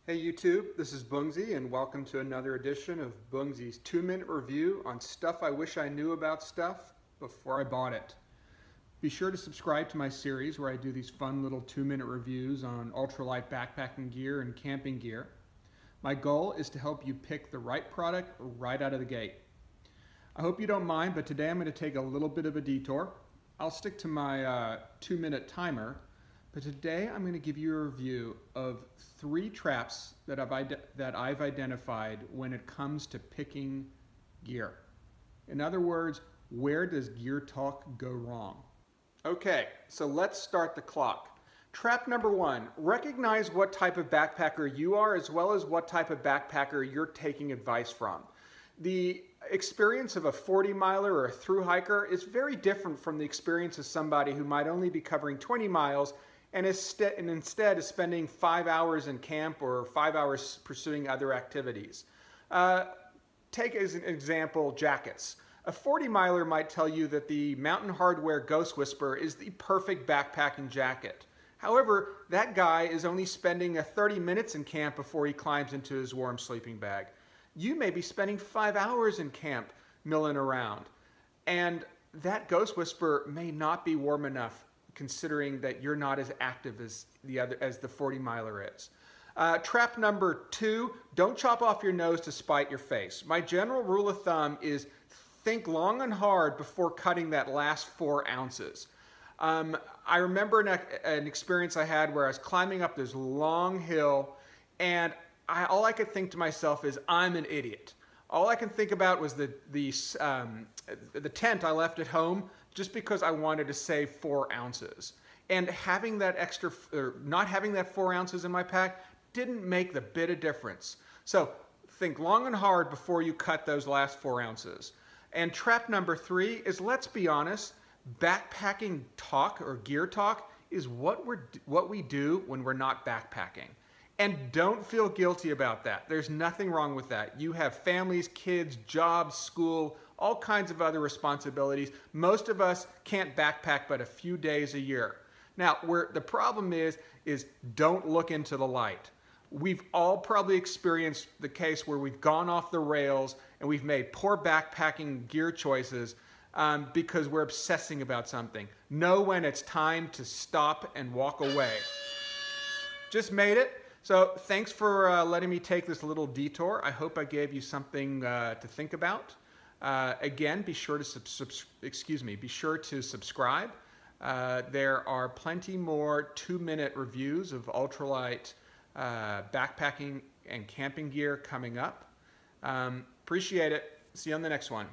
Hey YouTube, this is Bungzy and welcome to another edition of Bungzy's 2-minute review on stuff I wish I knew about stuff before I bought it. Be sure to subscribe to my series where I do these fun little 2-minute reviews on ultralight backpacking gear and camping gear. My goal is to help you pick the right product right out of the gate. I hope you don't mind, but today I'm going to take a little bit of a detour. I'll stick to my 2-minute timer. But today I'm going to give you a review of 3 traps that I've identified when it comes to picking gear. In other words, where does gear talk go wrong? Okay, so let's start the clock. Trap number 1, recognize what type of backpacker you are as well as what type of backpacker you're taking advice from. The experience of a 40-miler or a thru hiker is very different from the experience of somebody who might only be covering 20 miles and instead is spending 5 hours in camp or 5 hours pursuing other activities. Take as an example jackets. A 40-miler might tell you that the Mountain Hardwear Ghost Whisperer is the perfect backpacking jacket. However, that guy is only spending 30 minutes in camp before he climbs into his warm sleeping bag. You may be spending 5 hours in camp milling around, and that Ghost Whisperer may not be warm enough considering that you're not as active as the 40-miler is. Trap number 2, don't chop off your nose to spite your face. My general rule of thumb is think long and hard before cutting that last 4 ounces. I remember an experience I had where I was climbing up this long hill and all I could think to myself is, I'm an idiot. All I can think about was the tent I left at home just because I wanted to save 4 ounces. And having that not having that 4 ounces in my pack didn't make the bit of difference. So think long and hard before you cut those last 4 ounces. And trap number 3 is, let's be honest, backpacking talk or gear talk is what we do when we're not backpacking. And don't feel guilty about that. There's nothing wrong with that. You have families, kids, jobs, school, all kinds of other responsibilities. Most of us can't backpack but a few days a year. Now, where the problem is don't look into the light. We've all probably experienced the case where we've gone off the rails and we've made poor backpacking gear choices because we're obsessing about something. Know when it's time to stop and walk away. Just made it. So thanks for letting me take this little detour. I hope I gave you something to think about. Again, be sure to subscribe. There are plenty more 2-minute reviews of ultralight backpacking and camping gear coming up. Appreciate it. See you on the next one.